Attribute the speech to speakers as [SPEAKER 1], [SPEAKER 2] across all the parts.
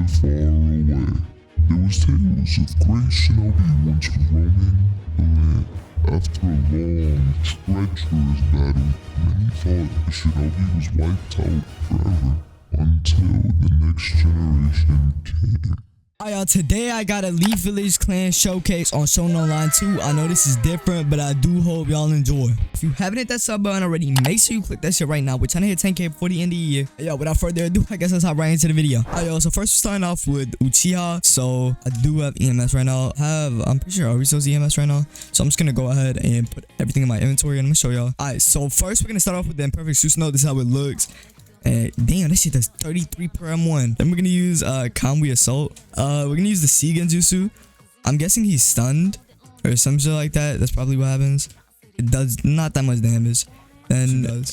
[SPEAKER 1] far away, there was tales of great shinobi once roaming the land. After a long, treacherous battle, many thought the shinobi was wiped out forever until the next generation came.
[SPEAKER 2] Alright, y'all, today I got a Leaf Village Clan showcase on Shonen Online 2. I know this is different, but I do hope y'all enjoy. If you haven't hit that sub button already, make sure you click that shit right now. We're trying to hit 10K before the end of the year. Yo, without further ado, I guess let's hop right into the video. Alright, yo, so first we're starting off with Uchiha. So I do have EMS right now. I'm pretty sure Aristo's EMS right now. So I'm just gonna go ahead and put everything in my inventory and I'm gonna show y'all. Alright, so first we're gonna start off with the Imperfect Susanoo. This is how it looks. And damn, this shit does 33 per M1. Then we're gonna use Kamui Assault. We're gonna use the C Genjutsu. I'm guessing he's stunned or some shit like that. That's probably what happens. It does not that much damage. And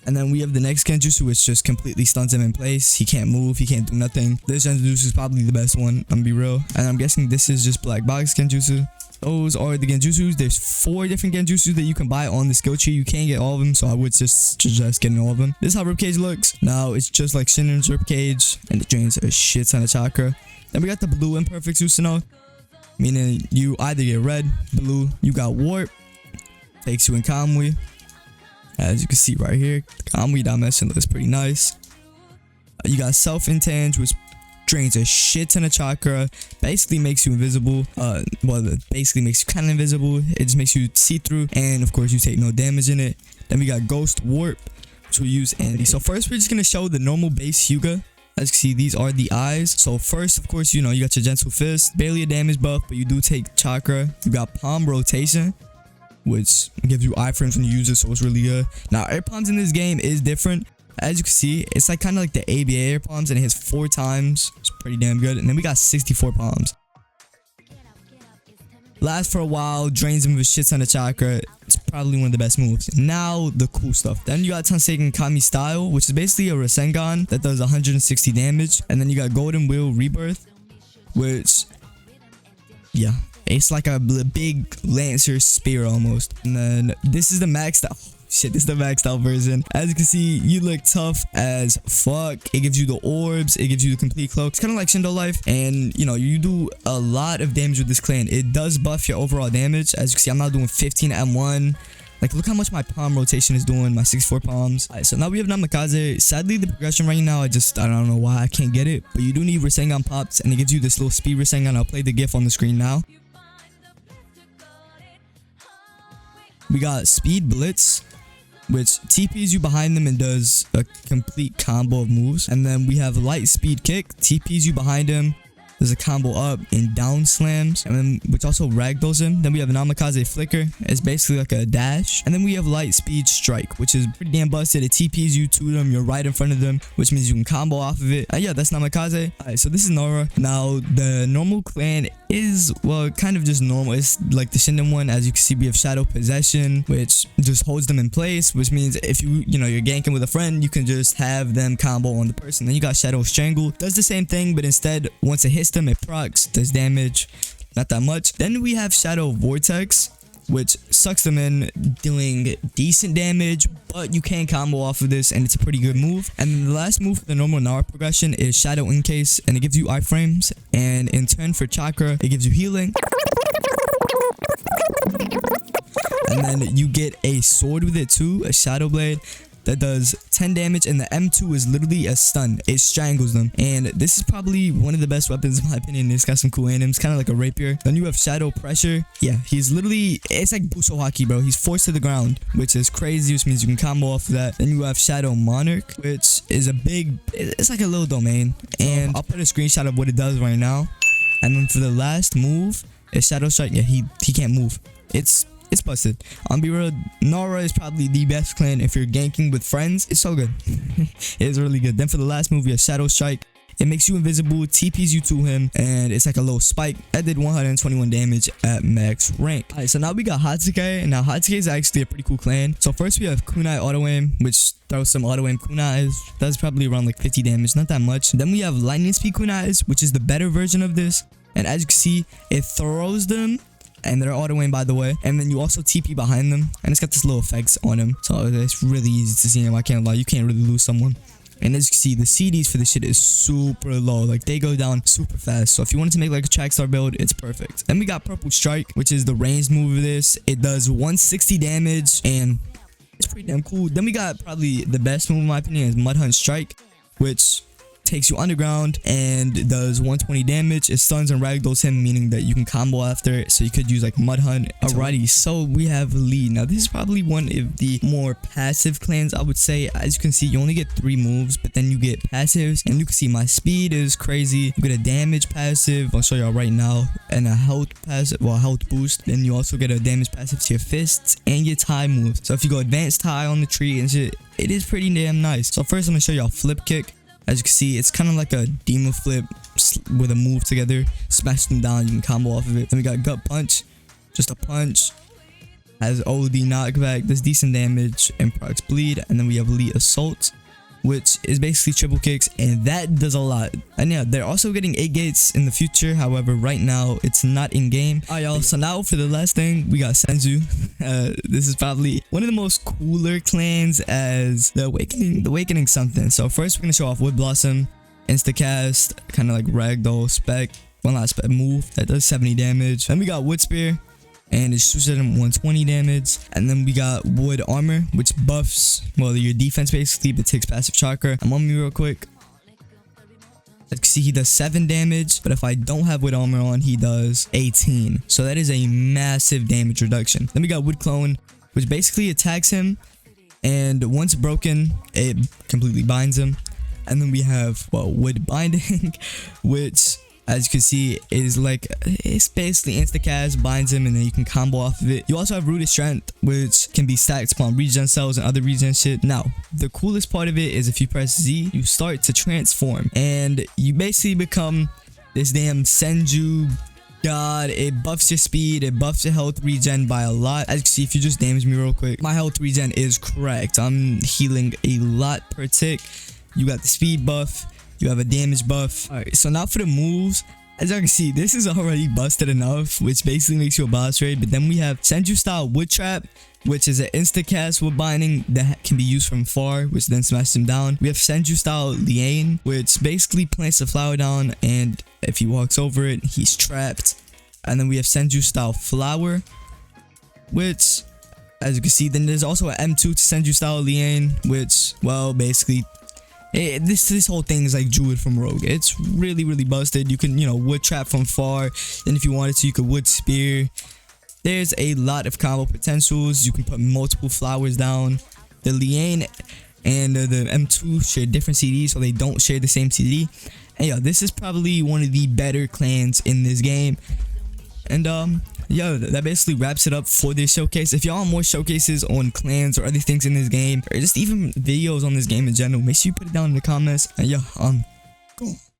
[SPEAKER 2] then we have the next Genjutsu, which just completely stuns him in place. He can't move, he can't do nothing. This Genjutsu is probably the best one, I'm gonna be real. And I'm guessing this is just Black Box Genjutsu. Those are the Genjutsus. There's 4 different Genjutsus that you can buy on the skill tree. You can't get all of them, so I would just suggest getting all of them. This is how Ribcage looks. Now, it's just like Shinon's Ribcage, and it drains a shit ton of chakra. Then we got the blue Imperfect Susanoo, meaning you either get red, blue, you got Warp, takes you in Kamui. As you can see right here, the Kamui dimension looks pretty nice. You got Self-Intange, which drains a shit ton of chakra, basically makes you invisible. Well, it basically makes you kind of invisible. It just makes you see-through, and of course you take no damage in it. Then we got Ghost Warp, which we use Andy. So first we're just gonna show the normal base Hyuga. As you can see, these are the eyes. So first, of course, you got your Gentle Fist, barely a damage buff, but you do take chakra. You got Palm Rotation, which gives you iframes when you use it, so it's really good. Now, air palms in this game is different. As you can see, it's like kind of like the ABA air palms, and it hits 4 times. It's pretty damn good. And then we got 64 palms. Lasts for a while, drains him with a shit ton of chakra. It's probably one of the best moves. Now, the cool stuff. Then you got Tanseiken Kami Style, which is basically a Rasengan that does 160 damage. And then you got Golden Wheel Rebirth, which, yeah, it's like a big Lancer spear almost. And then this is the maxed out. Shit, this is the maxed out version. As you can see, you look tough as fuck. It gives you the orbs. It gives you the complete cloak. It's kind of like Shindo Life. And, you do a lot of damage with this clan. It does buff your overall damage. As you can see, I'm now doing 15 M1. Like, look how much my palm rotation is doing. My 64 palms. Alright, so now we have Namikaze. Sadly, the progression right now, I don't know why I can't get it. But you do need Rasengan pops. And it gives you this little speed Rasengan. I'll play the gif on the screen now. We got Speed Blitz, which TPs you behind them and does a complete combo of moves. And then we have Light Speed Kick, TPs you behind him, there's a combo up and down slams, and then which also ragdolls him. Then we have a Namikaze Flicker, it's basically like a dash. And then we have Light Speed Strike, which is pretty damn busted. It TPs you to them, you're right in front of them, which means you can combo off of it. Yeah, that's Namikaze. Alright, so this is Nara. Now, the normal clan is, well, kind of just normal. It's like the Shinden one. As you can see, we have Shadow Possession, which just holds them in place, which means if you're ganking with a friend, you can just have them combo on the person. Then you got Shadow Strangle, does the same thing, but instead, once it hits them, it procs, does damage, not that much. Then we have Shadow Vortex, which sucks them in, doing decent damage, but you can combo off of this, and it's a pretty good move. And the last move for the normal Nara progression is Shadow Encase, and it gives you iframes, and in turn for chakra, it gives you healing. And then you get a sword with it too, a Shadow Blade, that does 10 damage, and the M2 is literally a stun. It strangles them, and this is probably one of the best weapons in my opinion. It's got some cool anims, kind of like a rapier. Then you have Shadow Pressure. Yeah, he's literally, it's like Buso Haki, bro. He's forced to the ground, which is crazy, which means you can combo off of that. Then you have Shadow Monarch, which is a big, it's like a little domain, and I'll put a screenshot of what it does right now. And then for the last move is Shadow Strike. Yeah, he can't move. It's busted. Be real, Nara is probably the best clan if you're ganking with friends. It's so good. It's really good. Then for the last move, we have Shadow Strike. It makes you invisible, TPs you to him, and it's like a little spike. That did 121 damage at max rank. Alright, so now we got Hatake. Now Hatake is actually a pretty cool clan. So first we have Kunai Auto Aim, which throws some auto aim kunais. That's probably around like 50 damage, not that much. Then we have Lightning Speed kunais, which is the better version of this. And as you can see, it throws them, and they're auto aim by the way, and then you also TP behind them, and it's got this little effects on them, so it's really easy to see him. I can't lie, you can't really lose someone. And as you can see, the CDs for this shit is super low. Like, they go down super fast. So if you wanted to make like a track star build, it's perfect. Then we got Purple Strike, which is the ranged move of this. It does 160 damage and it's pretty damn cool. Then we got probably the best move in my opinion is Mud Hunt Strike, which takes you underground and does 120 damage. It stuns and ragdolls him, meaning that you can combo after it, so you could use like Mud Hunt. Alrighty, so we have lead. Now this is probably one of the more passive clans, I would say. As you can see, you only get 3 moves, but then you get passives, and you can see my speed is crazy. You get a damage passive, I'll show y'all right now, and a health passive, well, health boost. Then you also get a damage passive to your fists and your tie moves. So if you go advanced tie on the tree and shit, it is pretty damn nice. So first I'm gonna show y'all flip kick. As you can see, it's kind of like a demon flip with a move together. Smash them down, you can combo off of it. Then we got gut punch, just a punch. Has OD knockback, does decent damage, and procs bleed. And then we have elite assault, which is basically triple kicks, and that does a lot. And yeah, they're also getting 8 gates in the future. However, right now it's not in game. Alright, y'all, so now for the last thing, we got Senju. This is probably one of the most cooler clans as the awakening something. So first we're gonna show off Wood Blossom, Instacast, kind of like ragdoll spec, well, not spec, move that does 70 damage. Then we got Wood Spear, and it shoots at him 120 damage. And then we got Wood Armor, which buffs, well, your defense basically, but takes passive chakra. I'm on me real quick. As you can see, he does 7 damage, but if I don't have Wood Armor on, he does 18. So that is a massive damage reduction. Then we got Wood Clone, which basically attacks him, and once broken, it completely binds him. And then we have, well, Wood Binding, which, as you can see, is like, it's basically instacast, binds him, and then you can combo off of it. You also have Rooted Strength, which can be stacked upon regen cells and other regen shit. Now, the coolest part of it is if you press Z, you start to transform, and you basically become this damn Senju god. It buffs your speed, it buffs your health regen by a lot. As you can see, if you just damage me real quick, my health regen is correct. I'm healing a lot per tick. You got the speed buff, you have a damage buff. Alright, so now for the moves. As you can see, this is already busted enough, which basically makes you a boss raid. But then we have Senju style Wood Trap, which is an instacast wood binding that can be used from far, which then smashes him down. We have Senju style Liane, which basically plants the flower down, and if he walks over it, he's trapped. And then we have Senju style Flower, which, as you can see, then there's also an M2 to Senju style Liane, which, well, basically, this whole thing is like Druid from Rogue. It's really busted. You can, you know, wood trap from far. Then if you wanted to, you could wood spear. There's a lot of combo potentials. You can put multiple flowers down. The Liane and the M2 share different CDs, so they don't share the same CD. And yeah, this is probably one of the better clans in this game. And yeah, that basically wraps it up for this showcase. If y'all want more showcases on clans or other things in this game, or just even videos on this game in general, make sure you put it down in the comments. And yeah, cool.